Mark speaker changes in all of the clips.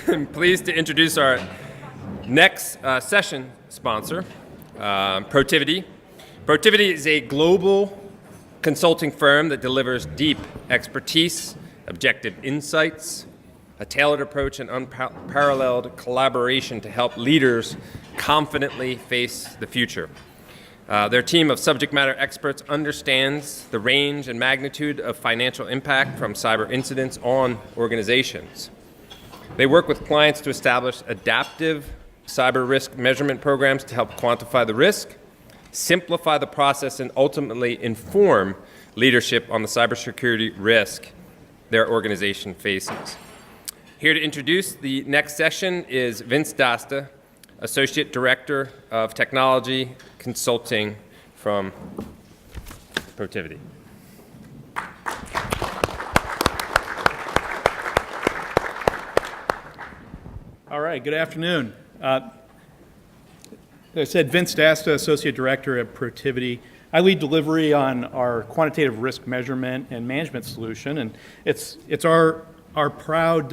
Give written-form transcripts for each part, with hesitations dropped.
Speaker 1: I'm pleased to introduce our next session sponsor, Protiviti. Protiviti is a global consulting firm that delivers deep expertise, objective insights, a tailored approach, and unparalleled collaboration to help leaders confidently face the future. Their team of subject matter experts understands the range and magnitude of financial impact from cyber incidents on organizations. They work with clients to establish adaptive cyber risk measurement programs to help quantify the risk, simplify the process, and ultimately inform leadership on the cybersecurity risk their organization faces. Here to introduce the next session is Vince Dasta, Associate Director of Technology Consulting from Protiviti.
Speaker 2: All right, good afternoon. As I said, Vince Dasta, Associate Director at Protiviti. I lead delivery on our quantitative risk measurement and management solution, and it's our proud,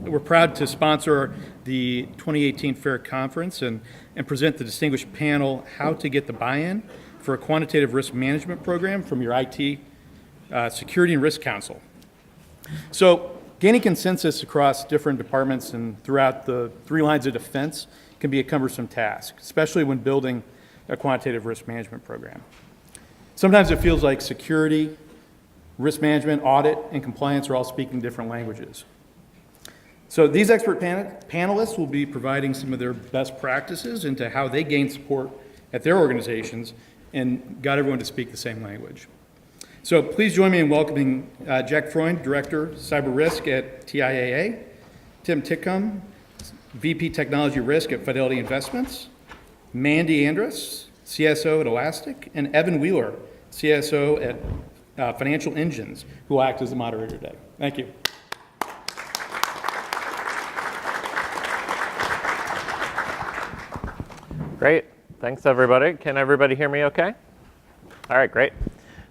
Speaker 2: we're proud to sponsor the 2018 FAIR Conference and present the distinguished panel, How to Get the Buy-in for a Quantitative Risk Management Program from your IT Security and Risk Council. So, gaining consensus across different departments and throughout the three lines of defense can be a cumbersome task, especially when building a quantitative risk management program. Sometimes it feels like security, risk management, audit, and compliance are all speaking different languages. So these expert panelists will be providing some of their best practices into how they gain support at their organizations and got everyone to speak the same language. So please join me in welcoming Jack Freund, Director, Cyber Risk at TIAA, Tim Titcomb, VP Technology Risk at Fidelity Investments, Mandy Andress, CISO at Elastic, and Evan Wheeler, CISO at Financial Engines, who will act as the moderator today. Thank you.
Speaker 3: Great. Thanks, everybody. Can everybody hear me okay? All right, great.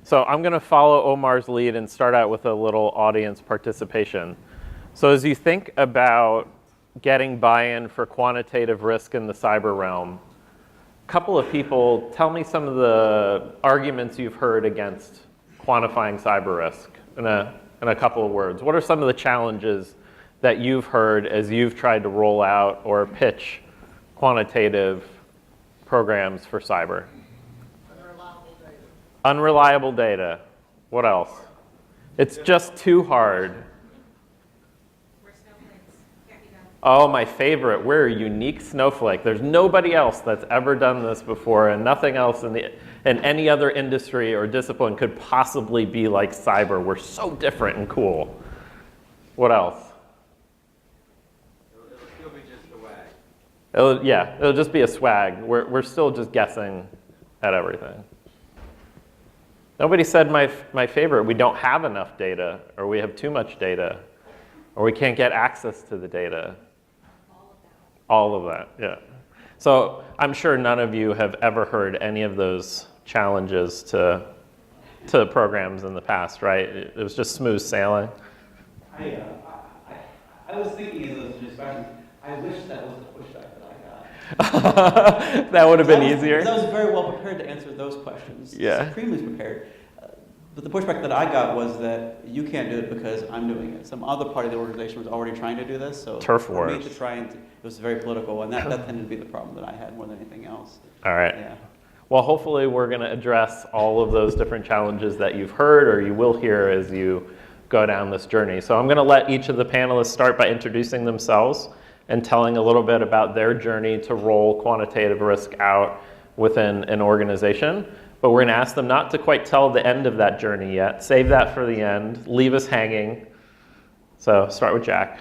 Speaker 3: So I'm going to follow Omar's lead and start out with a little audience participation. So as you think about getting buy-in for quantitative risk in the cyber realm, a couple of people, tell me some of the arguments you've heard against quantifying cyber risk in a couple of words. What are some of the challenges that you've heard as you've tried to roll out or pitch quantitative programs for cyber? Unreliable data. What else? It's just too hard.
Speaker 4: We're snowflakes. Can't be done.
Speaker 3: Oh, my favorite. We're a unique snowflake. There's nobody else that's ever done this before, and nothing else in any other industry or discipline could possibly be like cyber. We're so different and cool. What else?
Speaker 5: It'll still be just a wag.
Speaker 3: It'll just be a swag. We're still just guessing at everything. Nobody said my favorite. We don't have enough data, or we have too much data, or we can't get access to the data. All of that, yeah. So I'm sure none of you have ever heard any of those challenges to programs in the past, right? It was just smooth sailing.
Speaker 5: I was thinking of those discussions. I wish that was the pushback that I got.
Speaker 3: That would have been easier.
Speaker 5: Because I was very well prepared to answer those questions.
Speaker 3: Yeah.
Speaker 5: Supremely prepared. But the pushback that I got was that you can't do it because I'm doing it. Some other part of the organization was already trying to do this. So
Speaker 3: Turf
Speaker 5: for me
Speaker 3: wars.
Speaker 5: to try and it was very political, and that tended to be the problem that I had more than anything else.
Speaker 3: All right.
Speaker 5: Yeah.
Speaker 3: Well, hopefully we're going to address all of those different challenges that you've heard or you will hear as you go down this journey. So I'm going to let each of the panelists start by introducing themselves and telling a little bit about their journey to roll quantitative risk out within an organization. But we're going to ask them not to quite tell the end of that journey yet. Save that for the end. Leave us hanging. So start with Jack.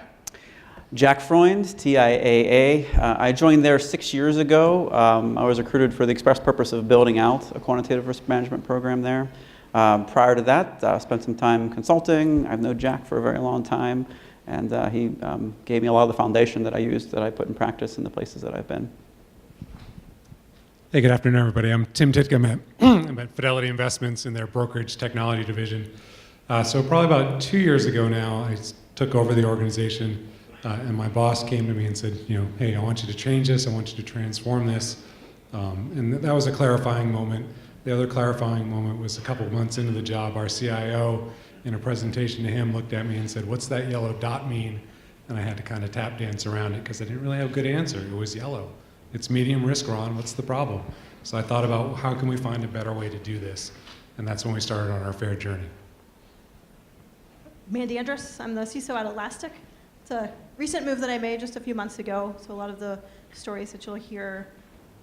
Speaker 5: Jack Freund, TIAA. I joined there 6 years ago. I was recruited for the express purpose of building out a quantitative risk management program there. Prior to that, I spent some time consulting. I've known Jack for a very long time, and he gave me a lot of the foundation that I used, that I put in practice in the places that I've been.
Speaker 6: Hey, good afternoon, everybody. I'm Tim Titcomb. I'm at Fidelity Investments in their brokerage technology division. So probably about 2 years ago now, I took over the organization And my boss came to me and said, hey, I want you to change this. I want you to transform this. And that was a clarifying moment. The other clarifying moment was a couple of months into the job, our CIO, in a presentation to him, looked at me and said, what's that yellow dot mean? And I had to kind of tap dance around it because I didn't really have a good answer. It was yellow. It's medium risk, Ron. What's the problem? So I thought about how can we find a better way to do this? And that's when we started on our FAIR journey.
Speaker 7: Mandy, Andress. I'm the CISO at Elastic. It's a recent move that I made just a few months ago. So a lot of the stories that you'll hear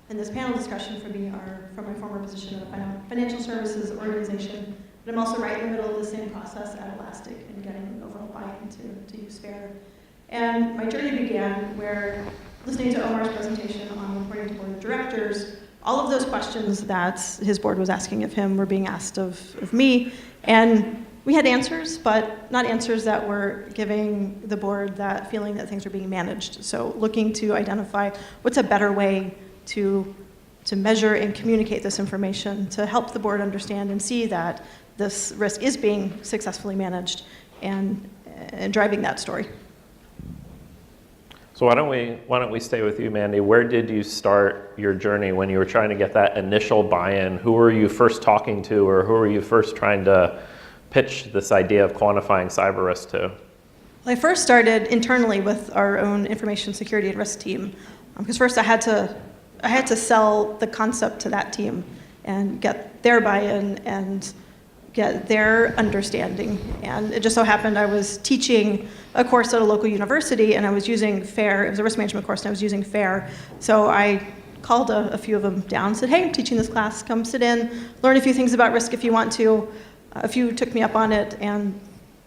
Speaker 7: in this panel discussion from me are from my former position at a financial services organization. But I'm also right in the middle of the same process at Elastic and getting overall buy-in to use FAIR. And my journey began where, listening to Omar's presentation on reporting to board of directors, all of those questions that his board was asking of him were being asked of me. And we had answers, but not answers that were giving the board that feeling that things were being managed. So looking to identify what's a better way to measure and communicate this information to help the board understand and see that this risk is being successfully managed and driving that story.
Speaker 3: So why don't we stay with you, Mandy? Where did you start your journey when you were trying to get that initial buy-in? Who were you first talking to, or who were you first trying to pitch this idea of quantifying cyber risk to?
Speaker 7: Well, I first started internally with our own information security and risk team, because first I had to sell the concept to that team and get their buy-in and get their understanding. And it just so happened I was teaching a course at a local university, and I was using FAIR. It was a risk management course, and I was using FAIR. So I called a few of them down and said, hey, I'm teaching this class. Come sit in, learn a few things about risk if you want to. A few took me up on it and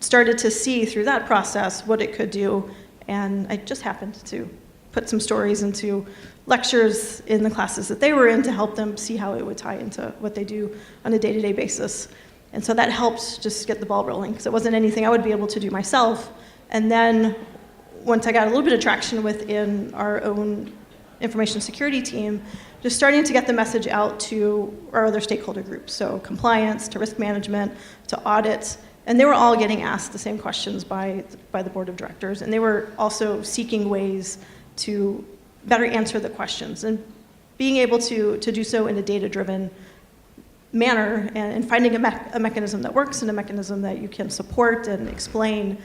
Speaker 7: started to see through that process what it could do. And I just happened to put some stories into lectures in the classes that they were in to help them see how it would tie into what they do on a day-to-day basis. And so that helped just get the ball rolling, because it wasn't anything I would be able to do myself. And then once I got a little bit of traction within our own information security team, just starting to get the message out to our other stakeholder groups, so compliance, to risk management, to audits. And they were all getting asked the same questions by the board of directors. And they were also seeking ways to better answer the questions and being able to do so in a data-driven manner and finding a mechanism that works and a mechanism that you can support and explain.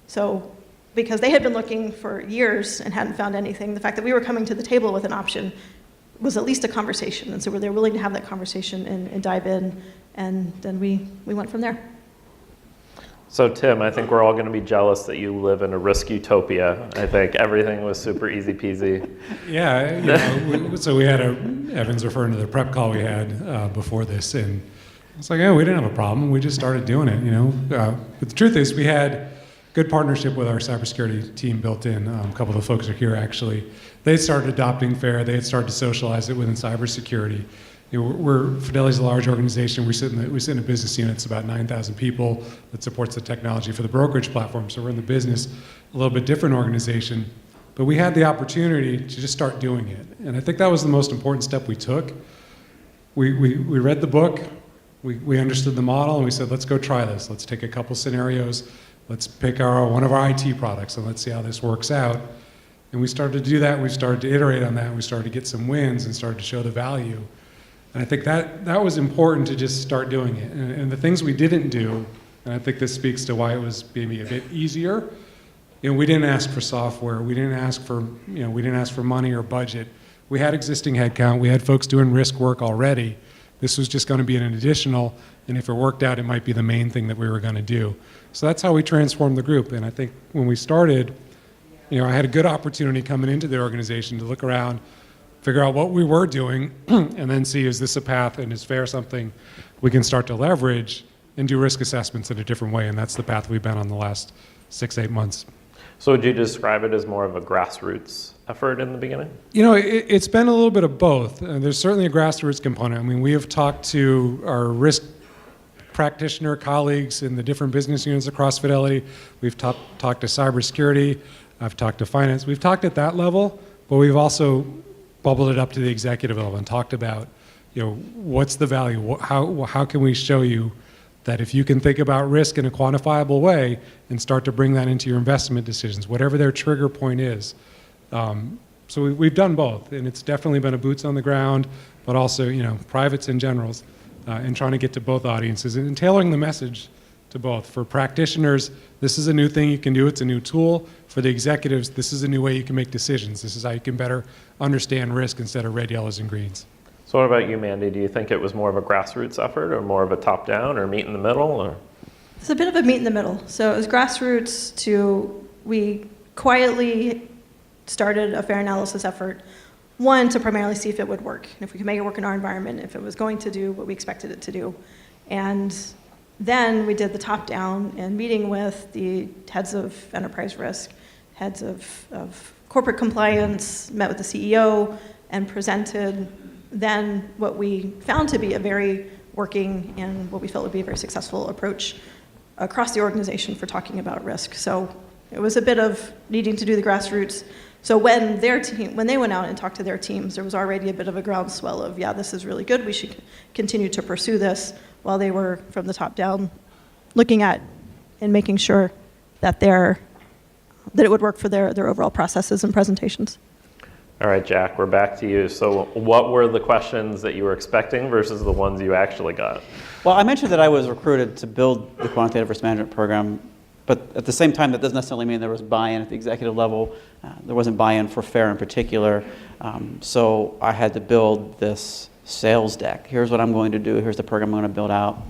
Speaker 7: So because they had been looking for years and hadn't found anything, the fact that we were coming to the table with an option was at least a conversation. And so they were willing to have that conversation and dive in, and then we went from there.
Speaker 3: So Tim, I think we're all going to be jealous that you live in a risk utopia. I think everything was super easy peasy.
Speaker 6: Yeah, so we had Evan's referring to the prep call we had before this, and it's like, we didn't have a problem. We just started doing it, But the truth is, we had good partnership with our cybersecurity team built in. A couple of the folks are here, actually. They started adopting FAIR. They had started to socialize it within cybersecurity. Fidelity's a large organization. We sit in a business unit. It's about 9,000 people that supports the technology for the brokerage platform. So we're in the business, a little bit different organization. But we had the opportunity to just start doing it. And I think that was the most important step we took. We read the book. We understood the model, and we said, let's go try this. Let's take a couple scenarios. Let's pick one of our IT products, and let's see how this works out. And we started to do that. We started to iterate on that. We started to get some wins and started to show the value. And I think that was important to just start doing it. And the things we didn't do, and I think this speaks to why it was maybe a bit easier, we didn't ask for software. We didn't ask for money or budget. We had existing headcount. We had folks doing risk work already. This was just going to be an additional, and if it worked out, it might be the main thing that we were going to do. So that's how we transformed the group. And I think when we started, I had a good opportunity coming into the organization to look around, figure out what we were doing, and then see, is this a path and is FAIR something we can start to leverage and do risk assessments in a different way. And that's the path we've been on the last 6-8 months.
Speaker 3: So would you describe it as more of a grassroots effort in the beginning?
Speaker 6: It's been a little bit of both. There's certainly a grassroots component. I mean, we have talked to our risk practitioner colleagues in the different business units across Fidelity. We've talked to cybersecurity. I've talked to finance. We've talked at that level, but we've also bubbled it up to the executive level and talked about, what's the value? How can we show you that if you can think about risk in a quantifiable way and start to bring that into your investment decisions, whatever their trigger point is. So we've done both, and it's definitely been a boots on the ground, but also, privates and generals, and trying to get to both audiences and tailoring the message to both. For practitioners, this is a new thing you can do. It's a new tool. For the executives, this is a new way you can make decisions. This is how you can better understand risk instead of red, yellows, and greens.
Speaker 3: So what about you, Mandy? Do you think it was more of a grassroots effort or more of a top-down or meet in the middle? Or?
Speaker 7: It's a bit of a meet in the middle. So it was grassroots to, we quietly started a fair analysis effort. One, to primarily see if it would work, if we could make it work in our environment, if it was going to do what we expected it to do. And then we did the top-down and meeting with the heads of enterprise risk, heads of corporate compliance, met with the CEO, and presented then what we found to be a very working and what we felt would be a very successful approach across the organization for talking about risk. So it was a bit of needing to do the grassroots. So when they went out and talked to their teams, there was already a bit of a groundswell of, yeah, this is really good, we should continue to pursue this, while they were from the top down looking at and making sure that it would work for their overall processes and presentations.
Speaker 3: All right, Jack, we're back to you. So what were the questions that you were expecting versus the ones you actually got?
Speaker 5: Well, I mentioned that I was recruited to build the Quantitative Risk Management Program, but at the same time, that doesn't necessarily mean there was buy-in at the executive level. There wasn't buy-in for FAIR in particular. So I had to build this sales deck. Here's what I'm going to do. Here's the program I'm going to build out.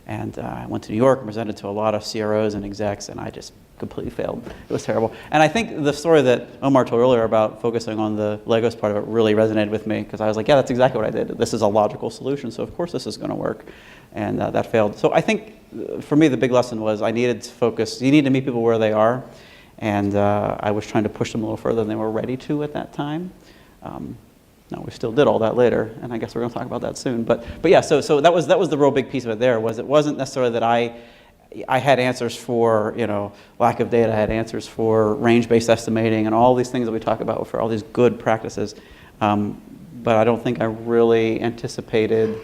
Speaker 5: And I went to New York and presented to a lot of CROs and execs, and I just completely failed. It was terrible. And I think the story that Omar told earlier about focusing on the Legos part of it really resonated with me, because I was like, yeah, that's exactly what I did. This is a logical solution, so of course this is going to work. And that failed. So I think for me the big lesson was I needed to focus. You need to meet people where they are, and I was trying to push them a little further than they were ready to at that time. No, we still did all that later, and I guess we're going to talk about that soon. But yeah, so that was the real big piece of it. There was, it wasn't necessarily that I had answers for lack of data. I had answers for range-based estimating and all these things that we talk about for all these good practices. But I don't think I really anticipated.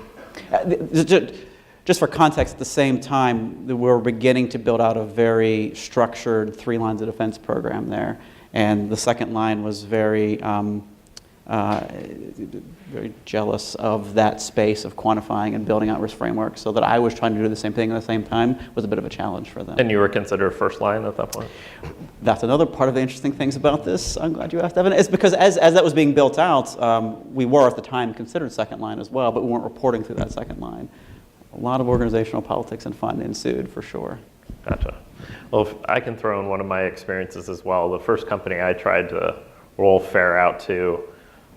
Speaker 5: Just for context, at the same time, we were beginning to build out a very structured 3 lines of defense program there, and the second line was very jealous of that space of quantifying and building out risk frameworks, so that I was trying to do the same thing at the same time was a bit of a challenge for them.
Speaker 3: And you were considered first line at that point?
Speaker 5: That's another part of the interesting things about this. I'm glad you asked, Evan. It's because as that was being built out, we were at the time considered second line as well, but we weren't reporting through that second line. A lot of organizational politics and fun ensued, for sure.
Speaker 3: Gotcha. Well, if I can throw in one of my experiences as well. The first company I tried to roll FAIR out to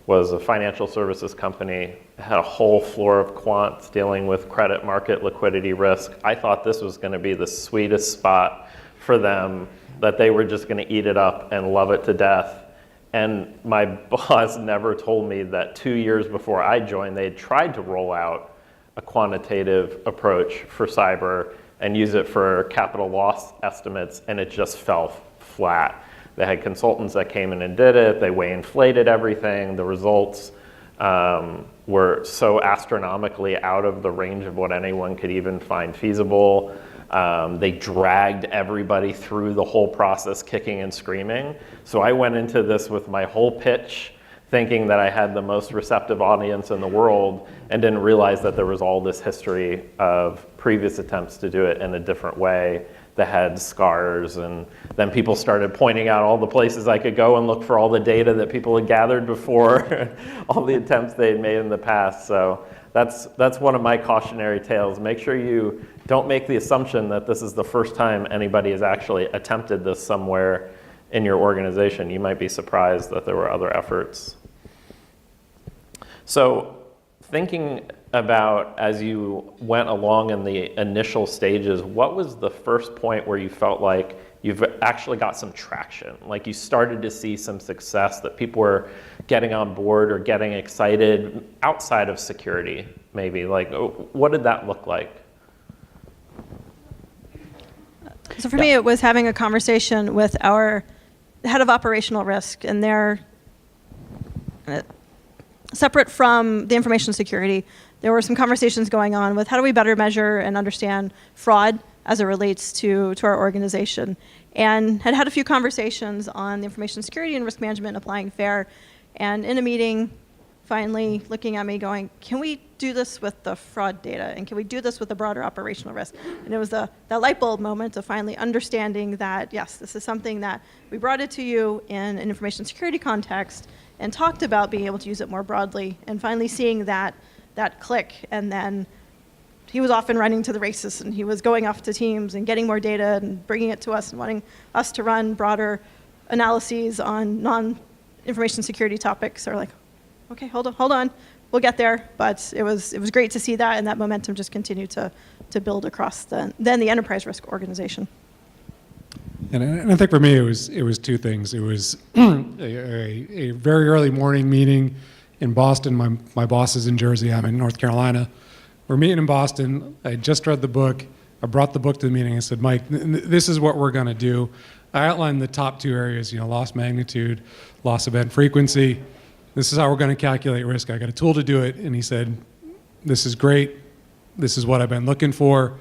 Speaker 3: was a financial services company. It had a whole floor of quants dealing with credit market liquidity risk. I thought this was going to be the sweetest spot for them, that they were just going to eat it up and love it to death. And my boss never told me that 2 years before I joined, they had tried to roll out a quantitative approach for cyber and use it for capital loss estimates, and it just fell flat. They had consultants that came in and did it. They way inflated everything. The results were so astronomically out of the range of what anyone could even find feasible. They dragged everybody through the whole process, kicking and screaming. So I went into this with my whole pitch, thinking that I had the most receptive audience in the world, and didn't realize that there was all this history of previous attempts to do it in a different way that had scars. And then people started pointing out all the places I could go and look for all the data that people had gathered before, all the attempts they had made in the past. So that's one of my cautionary tales. Make sure you don't make the assumption that this is the first time anybody has actually attempted this somewhere in your organization. You might be surprised that there were other efforts. So thinking about as you went along in the initial stages, what was the first point where you felt like you've actually got some traction? Like you started to see some success, that people were getting on board or getting excited outside of security, maybe? Like, what did that look like?
Speaker 7: So for me, it was having a conversation with our head of operational risk, and separate from the information security, there were some conversations going on with how do we better measure and understand fraud as it relates to our organization. And had a few conversations on the information security and risk management applying FAIR. And in a meeting, finally looking at me going, can we do this with the fraud data? And can we do this with the broader operational risk? And it was that light bulb moment of finally understanding that, yes, this is something that we brought it to you in an information security context and talked about being able to use it more broadly, and finally seeing that click. And then he was off and running to the races, and he was going off to teams and getting more data and bringing it to us and wanting us to run broader analyses on non-information security topics. Or like, okay, hold on, we'll get there. But it was great to see that, and that momentum just continued to build across the enterprise risk organization.
Speaker 6: And I think for me, it was two things. It was a very early morning meeting in Boston. My boss is in Jersey. I'm in North Carolina. We're meeting in Boston. I had just read the book. I brought the book to the meeting. I said, Mike, this is what we're going to do. I outlined the top two areas, loss magnitude, loss event frequency. This is how we're going to calculate risk. I got a tool to do it. And he said, this is great. This is what I've been looking for.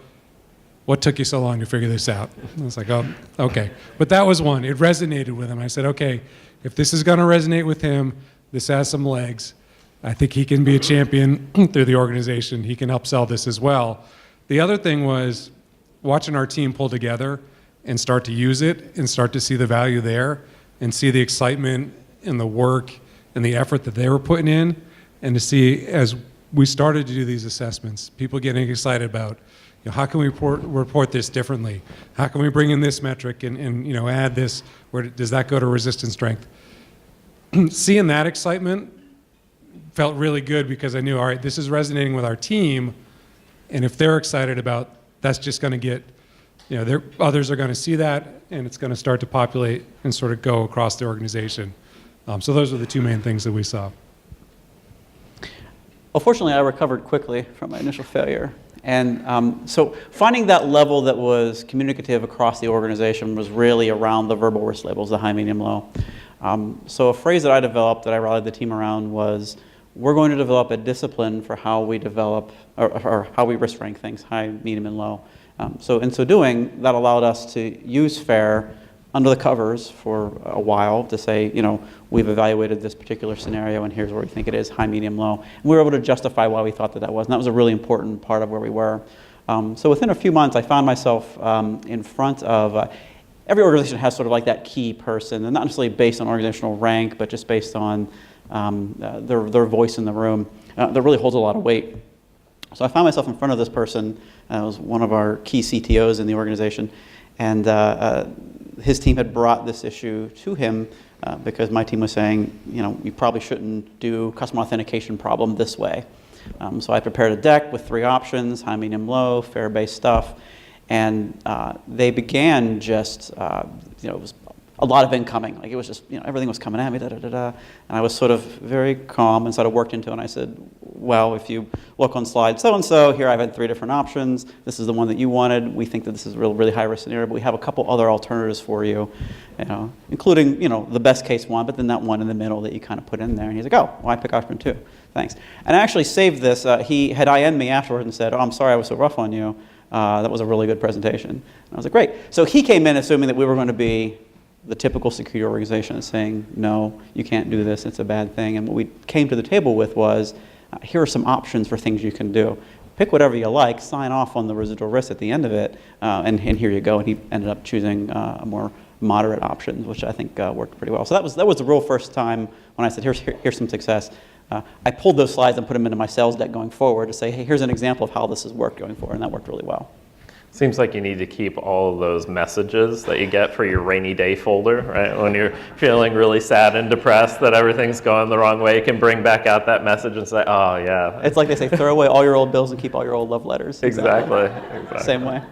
Speaker 6: What took you so long to figure this out? I was like, oh, okay. But that was one. It resonated with him. I said, okay, if this is going to resonate with him, this has some legs. I think he can be a champion through the organization. He can help sell this as well. The other thing was watching our team pull together and start to use it and start to see the value there and see the excitement and the work and the effort that they were putting in, and to see as we started to do these assessments, people getting excited about, how can we report this differently? How can we bring in this metric and add this? Where does that go to resistance strength? Seeing that excitement felt really good, because I knew, all right, this is resonating with our team, and if they're excited about, that's just going to get, others are going to see that, and it's going to start to populate and sort of go across the organization. So those are the two main things that we saw.
Speaker 5: Well, fortunately, I recovered quickly from my initial failure. And so finding that level that was communicative across the organization was really around the verbal risk labels, the high, medium, low. So a phrase that I developed that I rallied the team around was, we're going to develop a discipline for how we develop, or how we risk rank things, high, medium, and low. So in so doing, that allowed us to use FAIR under the covers for a while to say, we've evaluated this particular scenario and here's where we think it is, high, medium, low. And we were able to justify why we thought that was, and that was a really important part of where we were. So within a few months, I found myself in front of, every organization has sort of like that key person, and not necessarily based on organizational rank, but just based on their voice in the room, that really holds a lot of weight. So I found myself in front of this person. It was one of our key CTOs in the organization, and his team had brought this issue to him because my team was saying, you probably shouldn't do customer authentication problem this way. So I prepared a deck with 3 options, high, medium, low, FAIR-based stuff, and they began just, it was a lot of incoming. Like, it was just, everything was coming at me, and I was sort of very calm and sort of worked into it, and I said, well, if you look on slide so-and-so, here I've had 3 different options. This is the one that you wanted. We think that this is a really high-risk scenario, but we have a couple other alternatives for you, including, the best case one, but then that one in the middle that you kind of put in there. And he's like, oh, well, I pick option 2. Thanks. And I actually saved this. He had IN'd me afterwards and said, oh, I'm sorry I was so rough on you. That was a really good presentation. And I was like, great. So he came in assuming that we were going to be the typical security organization saying, no, you can't do this, it's a bad thing. And what we came to the table with was, here are some options for things you can do. Pick whatever you like, sign off on the residual risk at the end of it, and here you go. And he ended up choosing a more moderate option, which I think worked pretty well. So that was the real first time when I said, here's some success. I pulled those slides and put them into my sales deck going forward to say, hey, here's an example of how this has worked going forward, and that worked really well.
Speaker 3: Seems like you need to keep all of those messages that you get for your rainy day folder, right? When you're feeling really sad and depressed that everything's going the wrong way, you can bring back out that message and say, oh, yeah.
Speaker 5: It's like they say, throw away all your old bills and keep all your old love letters.
Speaker 3: Exactly.
Speaker 5: Same way.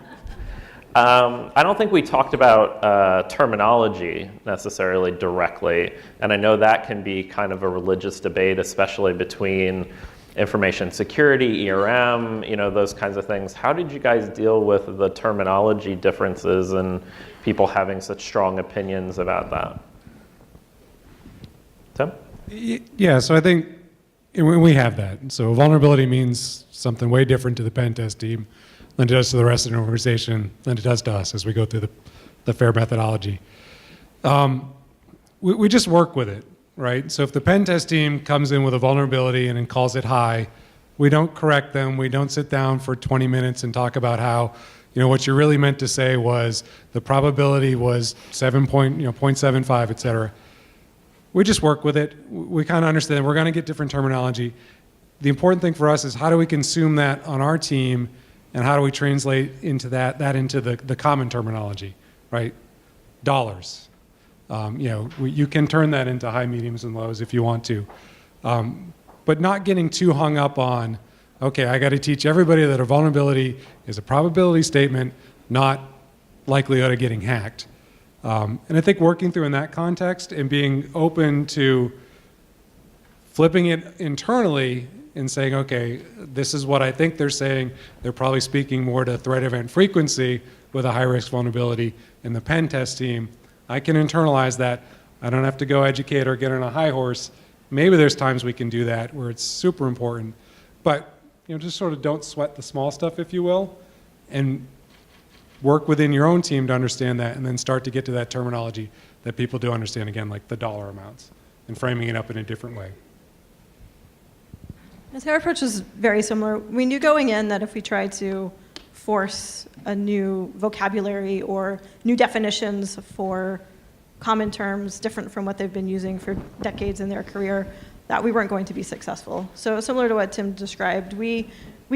Speaker 3: I don't think we talked about terminology necessarily directly, and I know that can be kind of a religious debate, especially between information security, ERM, those kinds of things. How did you guys deal with the terminology differences and people having such strong opinions about that? Tim?
Speaker 6: Yeah, so I think, And we have that. So vulnerability means something way different to the pen test team than it does to the rest of the organization, than it does to us as we go through the FAIR methodology. We just work with it, right? So if the pen test team comes in with a vulnerability and then calls it high, we don't correct them. We don't sit down for 20 minutes and talk about how, what you really meant to say was the probability was 0.75, et cetera. We just work with it. We kind of understand we're going to get different terminology. The important thing for us is how do we consume that on our team, and how do we translate into that into the common terminology, right? Dollars. You can turn that into high, mediums, and lows if you want to. But not getting too hung up on, okay, I got to teach everybody that a vulnerability is a probability statement, not likelihood of getting hacked. And I think working through in that context and being open to flipping it internally and saying, okay, this is what I think they're saying. They're probably speaking more to threat event frequency with a high-risk vulnerability in the pen test team. I can internalize that. I don't have to go educate or get on a high horse. Maybe there's times we can do that where it's super important. But just sort of don't sweat the small stuff, if you will, and work within your own team to understand that, and then start to get to that terminology that people do understand, again, like the dollar amounts, and framing it up in a different way.
Speaker 7: Our approach is very similar. We knew going in that if we tried to force a new vocabulary or new definitions for common terms different from what they've been using for decades in their career, that we weren't going to be successful. So similar to what Tim described, we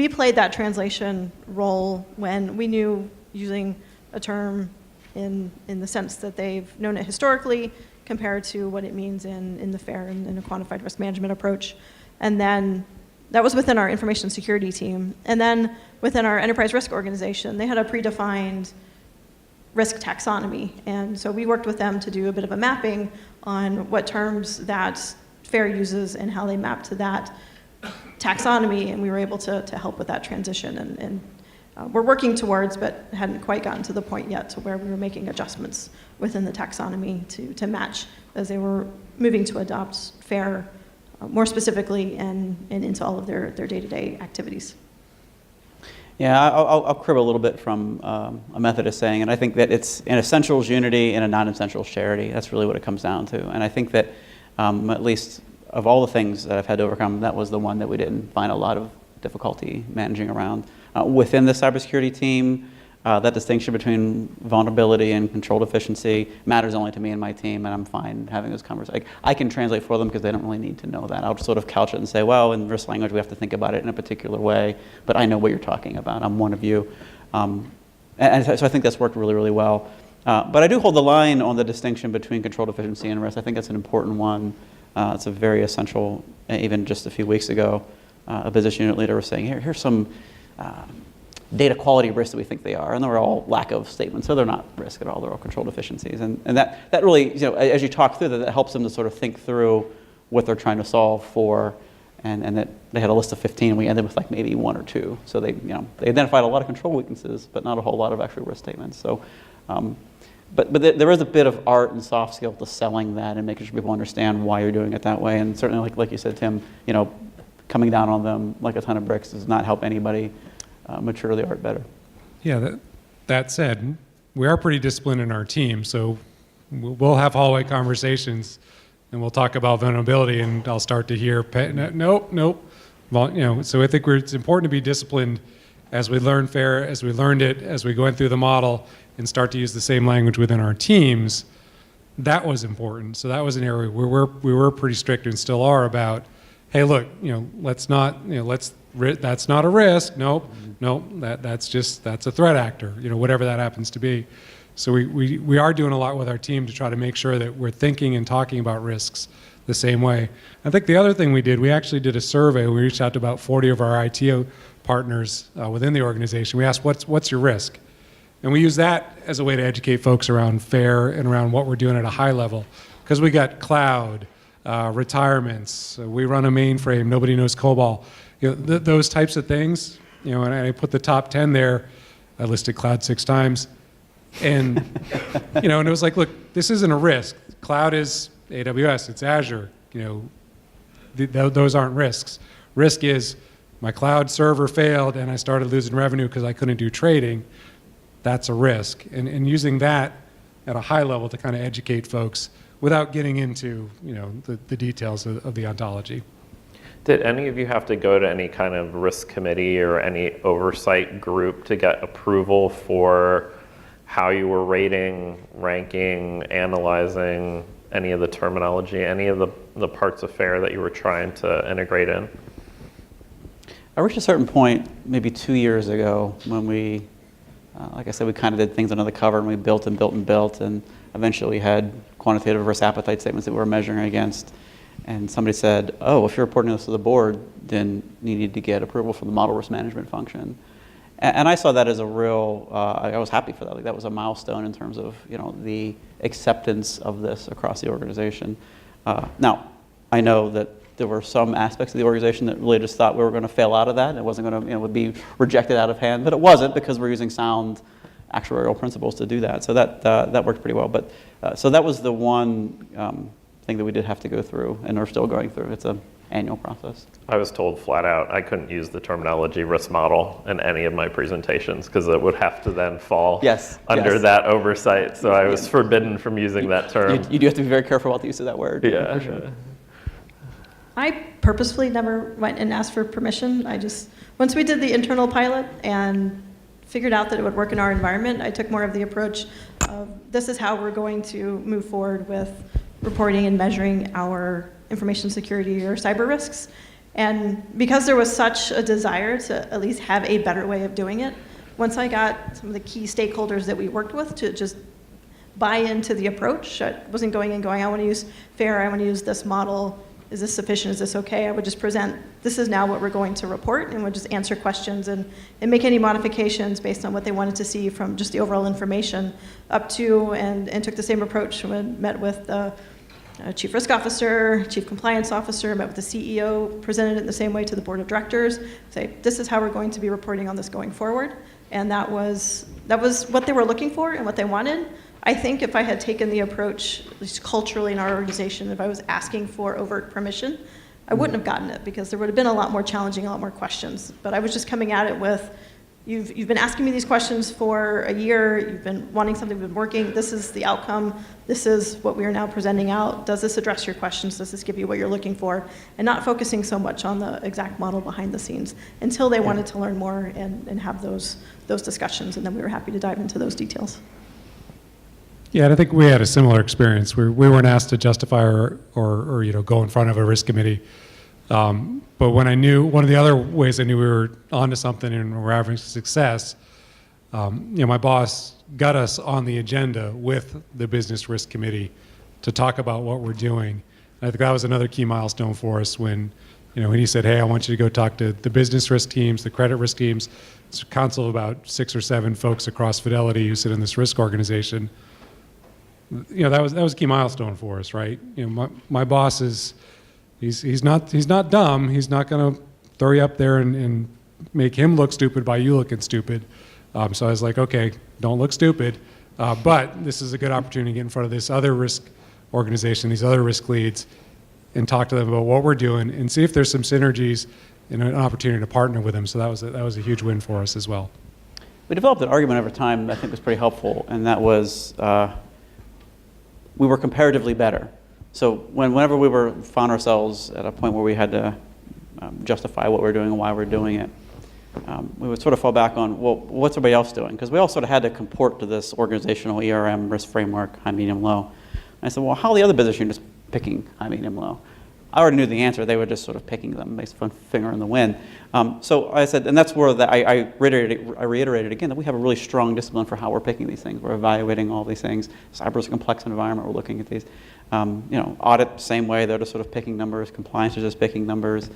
Speaker 7: played that translation role when we knew using a term in the sense that they've known it historically compared to what it means in the FAIR and in a quantified risk management approach. And then that was within our information security team. And then within our enterprise risk organization, they had a predefined risk taxonomy. And so we worked with them to do a bit of a mapping on what terms that FAIR uses and how they map to that taxonomy. And we were able to help with that transition. And we're working towards, but hadn't quite gotten to the point yet to where we were making adjustments within the taxonomy to match as they were moving to adopt FAIR more specifically and into all of their day-to-day activities.
Speaker 5: Yeah, I'll crib a little bit from a Methodist saying, and I think that it's an essentials unity and a non-essentials charity. That's really what it comes down to. And I think that at least of all the things that I've had to overcome, that was the one that we didn't find a lot of difficulty managing around. Within the cybersecurity team, that distinction between vulnerability and control deficiency matters only to me and my team, and I'm fine having those conversations. I can translate for them because they don't really need to know that. I'll just sort of couch it and say, well, in risk language, we have to think about it in a particular way, but I know what you're talking about. I'm one of you. And so I think that's worked really, really well. But I do hold the line on the distinction between control deficiency and risk. I think that's an important one. It's a very essential, even just a few weeks ago, a business unit leader was saying, here's some data quality risks that we think they are, and they're all lack of statements, so they're not risk at all, they're all control deficiencies. And that really, as you talk through that helps them to sort of think through what they're trying to solve for, and that they had a list of 15, and we ended with like maybe one or two. So they identified a lot of control weaknesses, but not a whole lot of actual risk statements. So, but there is a bit of art and soft skill to selling that and making sure people understand why you're doing it that way. And certainly, like you said, Tim, coming down on them like a ton of bricks does not help anybody mature the art better.
Speaker 6: Yeah, that said, we are pretty disciplined in our team, so we'll have hallway conversations and we'll talk about vulnerability, and I'll start to hear, nope. Well, so I think it's important to be disciplined as we learn FAIR, as we learned it, as we go in through the model and start to use the same language within our teams. That was important. So that was an area where we were pretty strict and still are about, hey, look, let's not, that's not a risk. Nope, that's a threat actor, whatever that happens to be. So we are doing a lot with our team to try to make sure that we're thinking and talking about risks the same way. I think the other thing we actually did a survey. We reached out to about 40 of our ITO partners within the organization. We asked, what's your risk? And we use that as a way to educate folks around FAIR and around what we're doing at a high level. Because we got cloud, retirements, we run a mainframe, nobody knows COBOL. Those types of things, and I put the top 10 there. I listed cloud 6 times. And, and it was like, look, this isn't a risk. Cloud is AWS, it's Azure. those aren't risks. Risk is my cloud server failed and I started losing revenue because I couldn't do trading. That's a risk. And using that at a high level to kind of educate folks without getting into the details of the ontology.
Speaker 3: Did any of you have to go to any kind of risk committee or any oversight group to get approval for how you were rating, ranking, analyzing any of the terminology, any of the parts of FAIR that you were trying to integrate in?
Speaker 5: I reached a certain point maybe 2 years ago when we, like I said, we kind of did things under the cover and we built and built and built, and eventually we had quantitative risk appetite statements that we were measuring against. And somebody said, oh, if you're reporting this to the board, then you need to get approval from the model risk management function. And I saw that as a real, I was happy for that. Like, that was a milestone in terms of the acceptance of this across the organization. Now, I know that there were some aspects of the organization that really just thought we were going to fail out of that. And it wasn't going to, would be rejected out of hand. But it wasn't, because we're using sound actuarial principles to do that. So that worked pretty well. But so that was the one thing that we did have to go through, and are still going through. It's an annual process.
Speaker 3: I was told flat out I couldn't use the terminology risk model in any of my presentations because it would have to then fall under that oversight. So I was forbidden from using that term.
Speaker 5: You do have to be very careful about the use of that word.
Speaker 3: Yeah.
Speaker 5: For sure.
Speaker 7: I purposefully never went and asked for permission. Once we did the internal pilot and figured out that it would work in our environment, I took more of the approach of this is how we're going to move forward with reporting and measuring our information security or cyber risks. And because there was such a desire to at least have a better way of doing it, once I got some of the key stakeholders that we worked with to just buy into the approach, I wasn't going and going, I want to use FAIR, I want to use this model, is this sufficient, is this okay? I would just present, this is now what we're going to report, and would just answer questions and make any modifications based on what they wanted to see from just the overall information up to, and took the same approach when met with the Chief Risk Officer, Chief Compliance Officer, met with the CEO, presented it in the same way to the Board of Directors, say, this is how we're going to be reporting on this going forward. And that was what they were looking for and what they wanted. I think if I had taken the approach, at least culturally in our organization, if I was asking for overt permission, I wouldn't have gotten it, because there would have been a lot more challenging, a lot more questions. But I was just coming at it with, you've been asking me these questions for a year, you've been wanting something, been working, this is the outcome, this is what we are now presenting out, does this address your questions, does this give you what you're looking for, and not focusing so much on the exact model behind the scenes until they wanted to learn more and have those discussions, and then we were happy to dive into those details.
Speaker 6: Yeah, and I think we had a similar experience. We weren't asked to justify or go in front of a risk committee. But when I knew, one of the other ways I knew we were onto something and were having success, my boss got us on the agenda with the business risk committee to talk about what we're doing. And I think that was another key milestone for us when he said, hey, I want you to go talk to the business risk teams, the credit risk teams. It's a council of about 6 or 7 folks across Fidelity who sit in this risk organization. That was a key milestone for us, right? My boss is, he's not dumb. He's not going to throw you up there and make him look stupid by you looking stupid. So I was like, okay, don't look stupid. But this is a good opportunity to get in front of this other risk organization, these other risk leads, and talk to them about what we're doing and see if there's some synergies and an opportunity to partner with them. So that was a huge win for us as well.
Speaker 5: We developed an argument over time that I think was pretty helpful, and that was we were comparatively better. So whenever we found ourselves at a point where we had to justify what we're doing and why we're doing it, we would sort of fall back on, well, what's everybody else doing? Because we all sort of had to comport to this organizational ERM risk framework, high, medium, low. And I said, well, how are the other business units picking high, medium, low? I already knew the answer. They were just sort of picking them based on finger in the wind. So I said, and that's where I reiterated again that we have a really strong discipline for how we're picking these things. We're evaluating all these things. Cyber is a complex environment. We're looking at these. Audit, same way. They're just sort of picking numbers. Compliance is just picking numbers.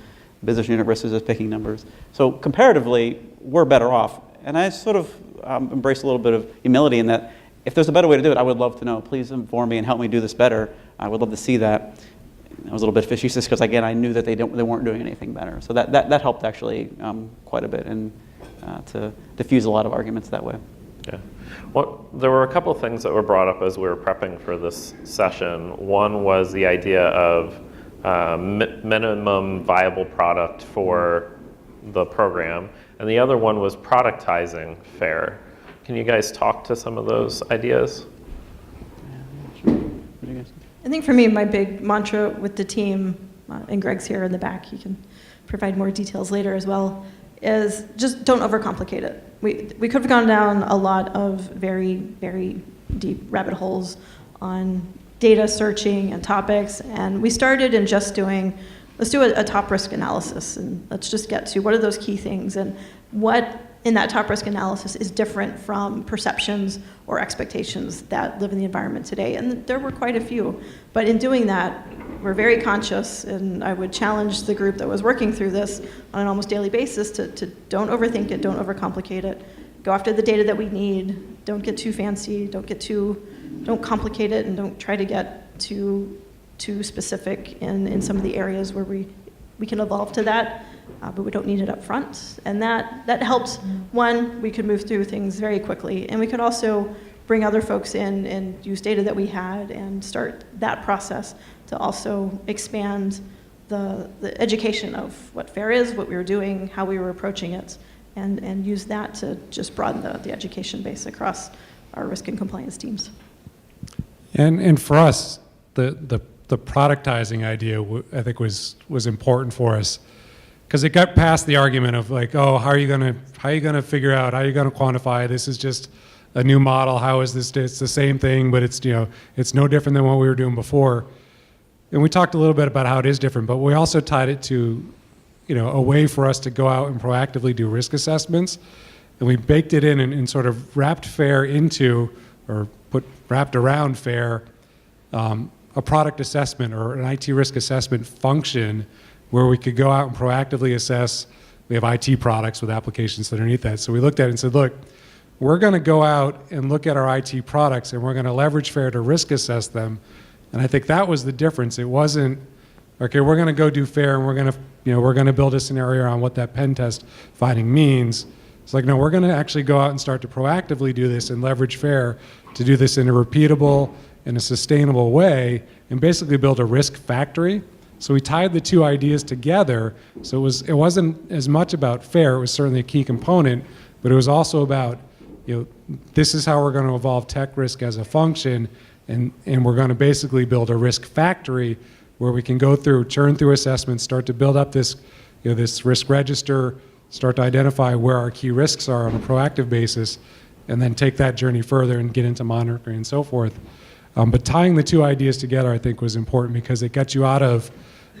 Speaker 5: Business unit risk is just picking numbers. So comparatively, we're better off. And I sort of embrace a little bit of humility in that if there's a better way to do it, I would love to know. Please inform me and help me do this better. I would love to see that. I was a little bit fishy just because, again, I knew that they weren't doing anything better. So that helped actually quite a bit and to diffuse a lot of arguments that way.
Speaker 3: Yeah. Well, there were a couple of things that were brought up as we were prepping for this session. One was the idea of minimum viable product for the program, and the other one was productizing FAIR. Can you guys talk to some of those ideas?
Speaker 7: I think for me, my big mantra with the team, and Greg's here in the back, he can provide more details later as well, is just don't overcomplicate it. We could have gone down a lot of very, very deep rabbit holes on data searching and topics, and we started in just doing, let's do a top risk analysis, and let's just get to what are those key things, and what in that top risk analysis is different from perceptions or expectations that live in the environment today. And there were quite a few. But in doing that, we're very conscious, and I would challenge the group that was working through this on an almost daily basis to don't overthink it, don't overcomplicate it. Go after the data that we need. Don't get too fancy, don't complicate it, and don't try to get too specific in some of the areas where we can evolve to that. But we don't need it up front. And that helped. One, we could move through things very quickly, and we could also bring other folks in and use data that we had and start that process to also expand the education of what FAIR is, what we were doing, how we were approaching it, and use that to just broaden the education base across our risk and compliance teams.
Speaker 6: And for us, the productizing idea, I think, was important for us, because it got past the argument of like, oh, how are you gonna figure out, how are you gonna quantify, this is just a new model, how is this, it's the same thing, but it's, it's no different than what we were doing before. And we talked a little bit about how it is different, but we also tied it to, a way for us to go out and proactively do risk assessments. And we baked it in and sort of wrapped FAIR into, or wrapped around FAIR, a product assessment or an IT risk assessment function where we could go out and proactively assess. We have IT products with applications underneath that. So we looked at it and said, look, we're going to go out and look at our IT products, and we're going to leverage FAIR to risk assess them. And I think that was the difference. It wasn't, okay, we're going to go do FAIR, and we're going to build a scenario on what that pen test finding means. It's like, no, we're going to actually go out and start to proactively do this and leverage FAIR to do this in a repeatable and a sustainable way, and basically build a risk factory. So we tied the two ideas together. So it wasn't as much about FAIR. It was certainly a key component, but it was also about, this is how we're going to evolve tech risk as a function, and we're going to basically build a risk factory where we can go through, churn through assessments, start to build up this, this risk register, start to identify where our key risks are on a proactive basis, and then take that journey further and get into monitoring and so forth. But tying the two ideas together, I think, was important because it got you out of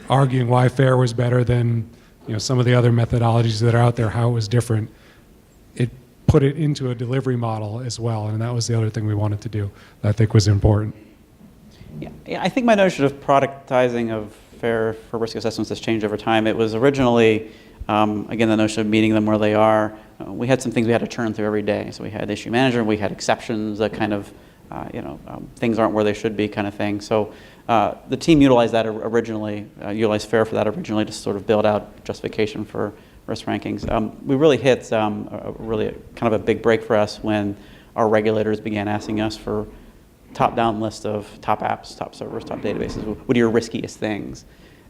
Speaker 6: arguing why FAIR was better than some of the other methodologies that are out there, how it was different. It put it into a delivery model as well, and that was the other thing we wanted to do that I think was important.
Speaker 5: Yeah, I think my notion of productizing of FAIR for risk assessments has changed over time. It was originally, again, the notion of meeting them where they are. We had some things we had to churn through every day. So we had issue management, we had exceptions, that kind of, things aren't where they should be kind of thing. So the team utilized that originally, utilized FAIR for that originally to sort of build out justification for risk rankings. We really hit really kind of a big break for us when our regulators began asking us for top-down list of top apps, top servers, top databases. What are your riskiest things?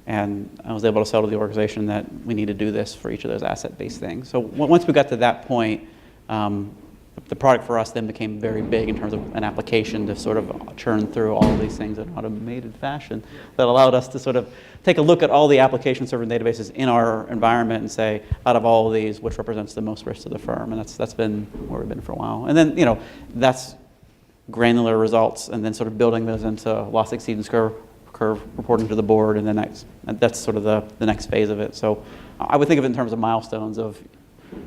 Speaker 5: And I was able to sell to the organization that we need to do this for each of those asset-based things. So once we got to that point, the product for us then became very big in terms of an application to sort of churn through all of these things in an automated fashion that allowed us to sort of take a look at all the application server and databases in our environment and say, out of all of these, which represents the most risk to the firm? And that's been where we've been for a while. And then, that's granular results, and then sort of building those into loss exceedance curve reporting to the board, and then that's sort of the next phase of it. So I would think of it in terms of milestones of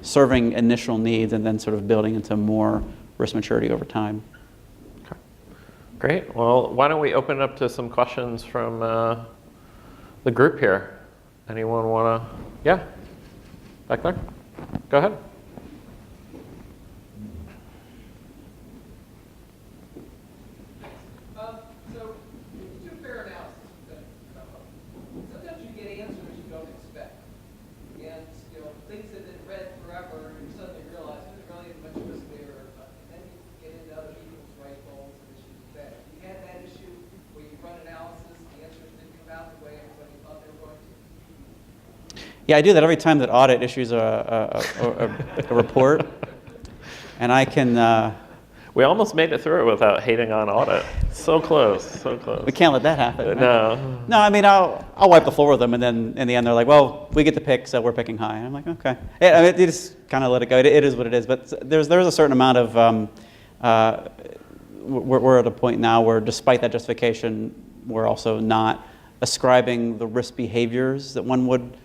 Speaker 5: serving initial needs and then sort of building into more risk maturity over time.
Speaker 3: Okay. Great. Well, why don't we open it up to some questions from the group here? Anyone want to? Yeah? Back there? Go ahead.
Speaker 8: So when you do fair analysis, sometimes you get answers you don't expect. And things that have been read forever, and you suddenly realize there's really much risk there. And then you get into other people's right goals and issues with that. You had that issue where you run analysis, the answers didn't come out the way everybody
Speaker 5: Yeah, I do that every time that audit issues a report. And I can...
Speaker 3: We almost made it through it without hating on audit. So close, so close.
Speaker 5: we can't let that happen. Right?
Speaker 3: No.
Speaker 5: No, I mean, I'll wipe the floor with them, and then in the end they're like, well, we get to pick, so we're picking high. And I'm like, okay. Yeah, I mean, you just kind of let it go. It is what it is. But there's a certain amount of... we're at a point now where, despite that justification, we're also not ascribing the risk behaviors that one would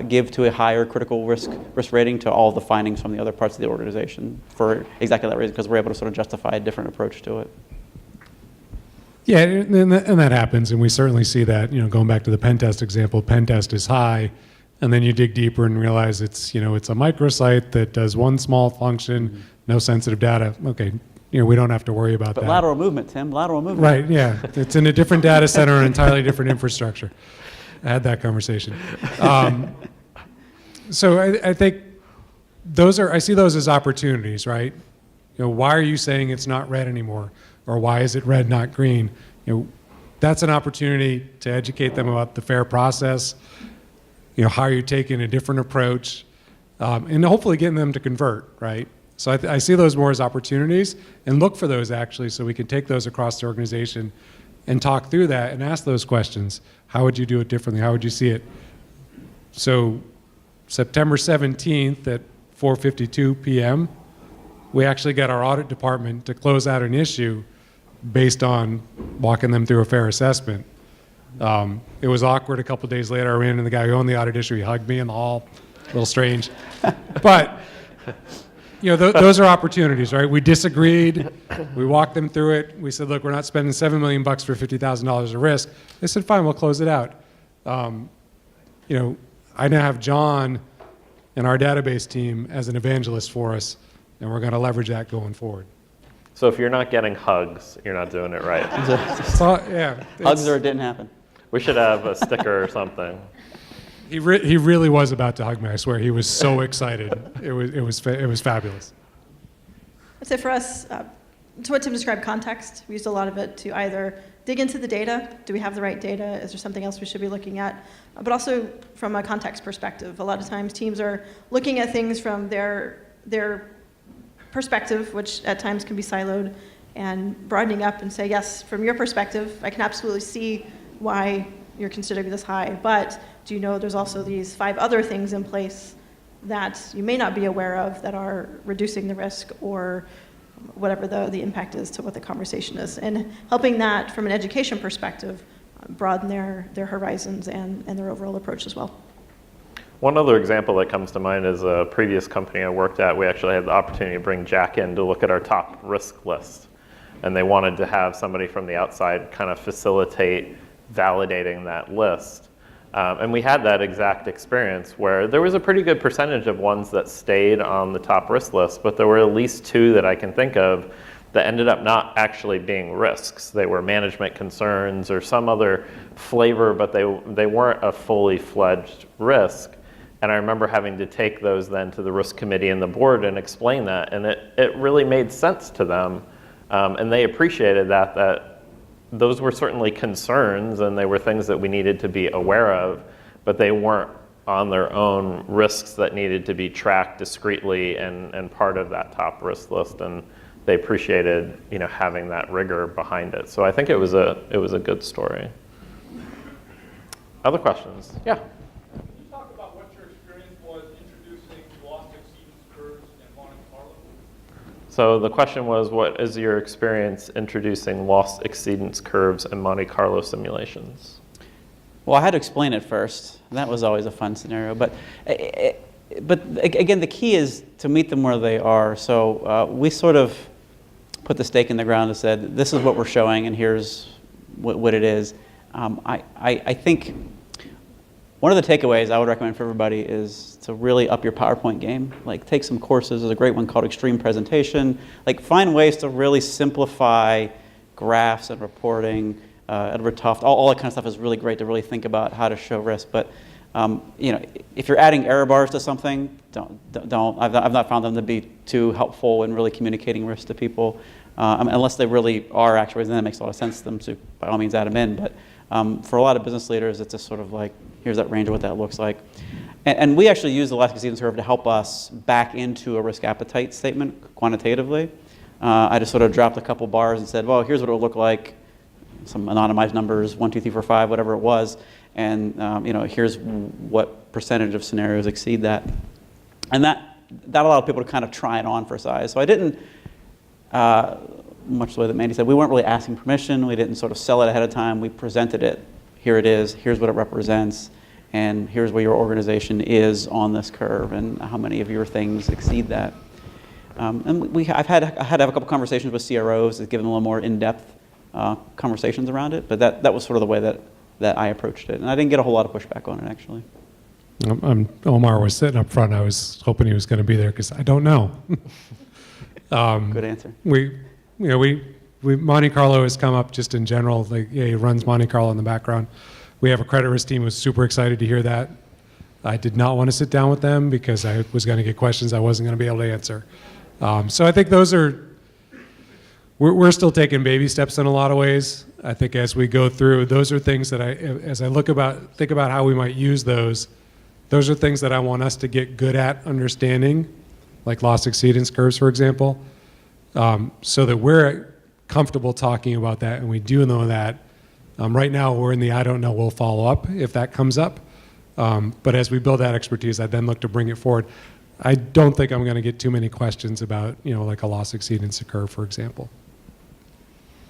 Speaker 5: give to a higher critical risk rating to all the findings from the other parts of the organization for exactly that reason, because we're able to sort of justify a different approach to it.
Speaker 6: Yeah, and that happens, and we certainly see that. Going back to the pen test example, pen test is high, and then you dig deeper and realize it's a microsite that does one small function, no sensitive data. Okay, we don't have to worry about that.
Speaker 5: But lateral movement, Tim, lateral movement.
Speaker 6: Right, yeah. It's in a different data center, an entirely different infrastructure. I had that conversation. So I think I see those as opportunities, right? Why are you saying it's not red anymore? Or why is it red, not green? That's an opportunity to educate them about the FAIR process, how you're taking a different approach, and hopefully getting them to convert, right? So I see those more as opportunities, and look for those actually, so we can take those across the organization and talk through that and ask those questions. How would you do it differently? How would you see it? So September 17th at 4:52 p.m., we actually got our audit department to close out an issue based on walking them through a FAIR assessment. It was awkward. A couple days later, I ran into the guy who owned the audit issue. He hugged me in the hall. A little strange. But those are opportunities, right? We disagreed. We walked them through it. We said, look, we're not spending $7 million for $50,000 of risk. They said, fine, we'll close it out. I now have John and our database team as an evangelist for us, and we're going to leverage that going forward.
Speaker 3: So if you're not getting hugs, you're not doing it right.
Speaker 6: So, yeah,
Speaker 5: Hugs or it didn't happen.
Speaker 3: We should have a sticker or something.
Speaker 6: He really was about to hug me. I swear, he was so excited. It was fabulous.
Speaker 7: I'd say for us, to what Tim described, context. We used a lot of it to either dig into the data. Do we have the right data? Is there something else we should be looking at? But also from a context perspective. A lot of times teams are looking at things from their perspective, which at times can be siloed, and broadening up and say, yes, from your perspective, I can absolutely see why you're considering this high, but do you know there's also these 5 other things in place that you may not be aware of that are reducing the risk or whatever the impact is to what the conversation is. And helping that from an education perspective broaden their horizons and their overall approach as well.
Speaker 3: One other example that comes to mind is a previous company I worked at. We actually had the opportunity to bring Jack in to look at our top risk list. And they wanted to have somebody from the outside kind of facilitate validating that list. And we had that exact experience where there was a pretty good percentage of ones that stayed on the top risk list, but there were at least 2 that I can think of that ended up not actually being risks. They were management concerns or some other flavor, but they weren't a fully fledged risk. And I remember having to take those then to the risk committee and the board and explain that. And it really made sense to them. And they appreciated that those were certainly concerns and they were things that we needed to be aware of, but they weren't on their own risks that needed to be tracked discreetly and part of that top risk list. And they appreciated having that rigor behind it. So I think it was a good story. Other questions? Yeah. So the question was, what is your experience introducing loss exceedance curves and Monte Carlo simulations?
Speaker 5: Well, I had to explain it first. That was always a fun scenario. But again, the key is to meet them where they are. So we sort of put the stake in the ground and said, this is what we're showing, and here's what it is. I think one of the takeaways I would recommend for everybody is to really up your PowerPoint game. Like, take some courses. There's a great one called Extreme Presentation. Like, find ways to really simplify graphs and reporting. Edward Tufte, all that kind of stuff is really great to really think about how to show risk. But if you're adding error bars to something, don't. I've not found them to be too helpful in really communicating risk to people, unless they really are actuaries, and that makes a lot of sense to them. So by all means, add them in. But for a lot of business leaders, it's just sort of like, here's that range of what that looks like. And we actually use the last exceedance curve to help us back into a risk appetite statement quantitatively. I just sort of dropped a couple bars and said, well, here's what it would look like, some anonymized numbers, 1, 2, 3, 4, 5, whatever it was, and here's what percentage of scenarios exceed that. And that allowed people to kind of try it on for size. So I didn't, much the way that Mandy said, we weren't really asking permission. We didn't sort of sell it ahead of time. We presented it. Here it is. Here's what it represents. And here's where your organization is on this curve and how many of your things exceed that. And I had to have a couple conversations with CROs to give them a little more in-depth conversations around it. But that was sort of the way that I approached it. And I didn't get a whole lot of pushback on it, actually.
Speaker 6: Omar was sitting up front. I was hoping he was going to be there because I don't know.
Speaker 5: Good answer.
Speaker 6: Monte Carlo has come up just in general. Like, yeah, he runs Monte Carlo in the background. We have a credit risk team who was super excited to hear that. I did not want to sit down with them because I was going to get questions I wasn't going to be able to answer. So I think we're still taking baby steps in a lot of ways. I think as we go through, those are things that as I think about how we might use those are things that I want us to get good at understanding, like loss exceedance curves, for example, so that we're comfortable talking about that and we do know that. Right now, we're in the I don't know, we'll follow up if that comes up. But as we build that expertise, I then look to bring it forward. I don't think I'm going to get too many questions about, like a loss exceedance curve, for example.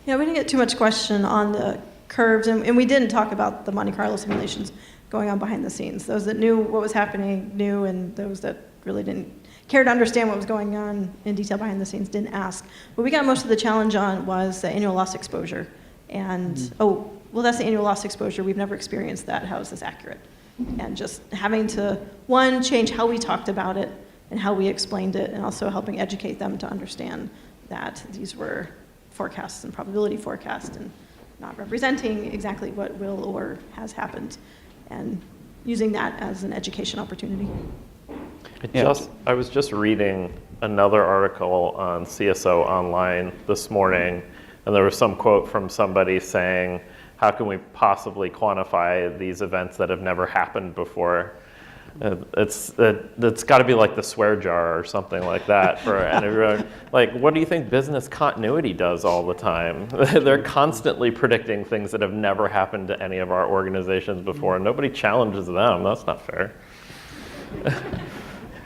Speaker 7: Yeah, we didn't get too much question on the curves, and we didn't talk about the Monte Carlo simulations going on behind the scenes. Those that knew what was happening knew, and those that really didn't care to understand what was going on in detail behind the scenes didn't ask. What we got most of the challenge on was the annual loss exposure. And, that's the annual loss exposure. We've never experienced that. How is this accurate? And just having to, one, change how we talked about it and how we explained it, and also helping educate them to understand that these were forecasts and probability forecasts and not representing exactly what will or has happened, and using that as an education opportunity.
Speaker 3: I was just reading another article on CISO online this morning, and there was some quote from somebody saying, how can we possibly quantify these events that have never happened before? It's got to be like the swear jar or something like that. And everyone, like, what do you think business continuity does all the time? They're constantly predicting things that have never happened to any of our organizations before, and nobody challenges them. That's not fair.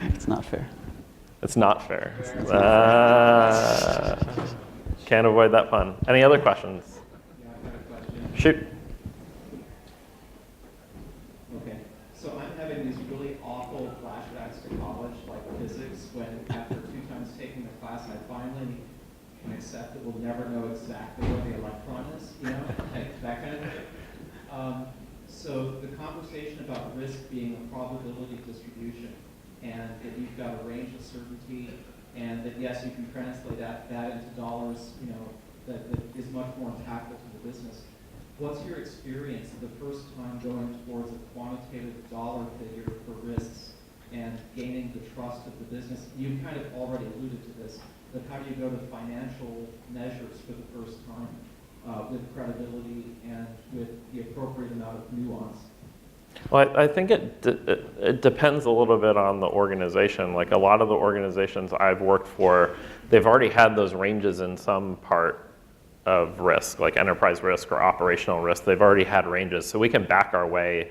Speaker 5: It's not fair.
Speaker 3: It's not fair. Can't avoid that pun. Any other questions?
Speaker 9: Yeah, I've got a question.
Speaker 3: Shoot.
Speaker 9: Okay, so I'm having these really awful flashbacks to college, like physics, when after 2 times taking the class, I finally can accept that we'll never know exactly where the electron is, like that kind of thing. So the conversation about risk being a probability distribution, and that you've got a range of certainty, and that yes, you can translate that into dollars, that is much more impactful to the business. What's your experience of the first time going towards a quantitative dollar figure for risks and gaining the trust of the business? You kind of already alluded to this, but how do you go to financial measures for the first time with credibility and with the appropriate amount of nuance?
Speaker 3: Well, I think it depends a little bit on the organization. Like a lot of the organizations I've worked for, they've already had those ranges in some part of risk, like enterprise risk or operational risk. They've already had ranges, so we can back our way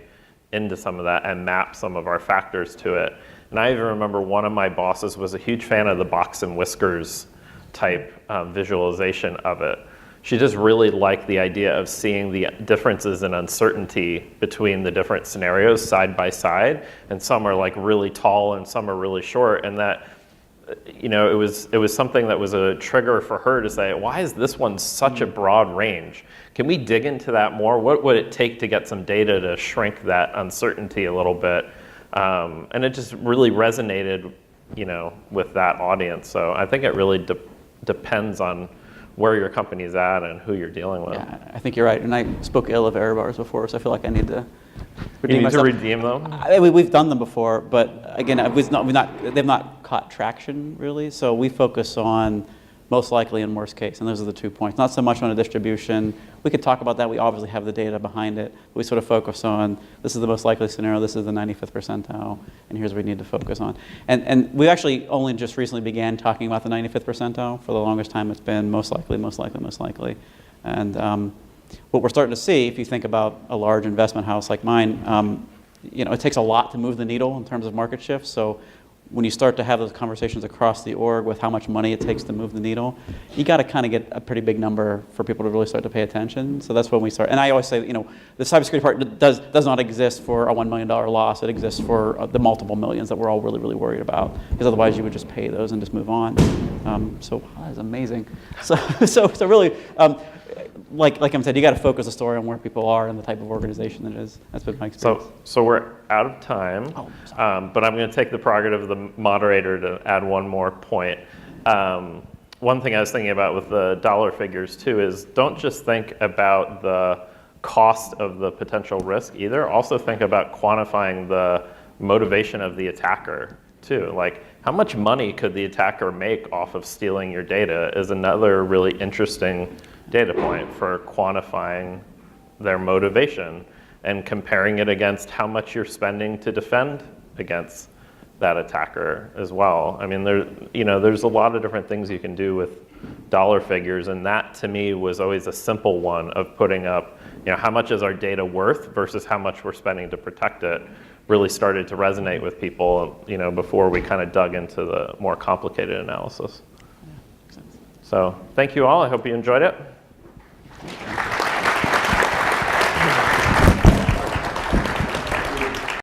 Speaker 3: into some of that and map some of our factors to it. And I even remember one of my bosses was a huge fan of the box and whiskers type visualization of it. She just really liked the idea of seeing the differences in uncertainty between the different scenarios side by side, and some are like really tall and some are really short, and that it was something that was a trigger for her to say, why is this one such a broad range? Can we dig into that more? What would it take to get some data to shrink that uncertainty a little bit? And it just really resonated, with that audience. So I think it really depends on where your company's at and who you're dealing with.
Speaker 5: Yeah, I think you're right. And I spoke ill of error bars before, so I feel like I need to redeem
Speaker 3: to
Speaker 5: myself.
Speaker 3: redeem them?
Speaker 5: We've done them before, but again, they've not caught traction really. So we focus on most likely and worst case, and those are the 2 points. Not so much on a distribution. We could talk about that. We obviously have the data behind it. We sort of focus on this is the most likely scenario, this is the 95th percentile, and here's what we need to focus on. And we actually only just recently began talking about the 95th percentile. For the longest time, it's been most likely, most likely, most likely. And what we're starting to see, if you think about a large investment house like mine, it takes a lot to move the needle in terms of market shifts. So when you start to have those conversations across the org with how much money it takes to move the needle, you got to kind of get a pretty big number for people to really start to pay attention. So that's when we start. And I always say, the cybersecurity part does not exist for a $1 million loss. It exists for the multiple millions that we're all really, really worried about. Because otherwise you would just pay those and just move on. That's amazing. So really, like I said, you got to focus the story on where people are and the type of organization it is. That's been my experience.
Speaker 3: So we're out of time, but I'm going to take the prerogative of the moderator to add one more point. One thing I was thinking about with the dollar figures too is don't just think about the cost of the potential risk either. Also think about quantifying the motivation of the attacker too. Like how much money could the attacker make off of stealing your data is another really interesting data point for quantifying their motivation and comparing it against how much you're spending to defend against that attacker as well. I mean, there's a lot of different things you can do with dollar figures, and that to me was always a simple one of putting up, how much is our data worth versus how much we're spending to protect it really started to resonate with people, before we kind of dug into the more complicated analysis. So thank you all. I hope you enjoyed it.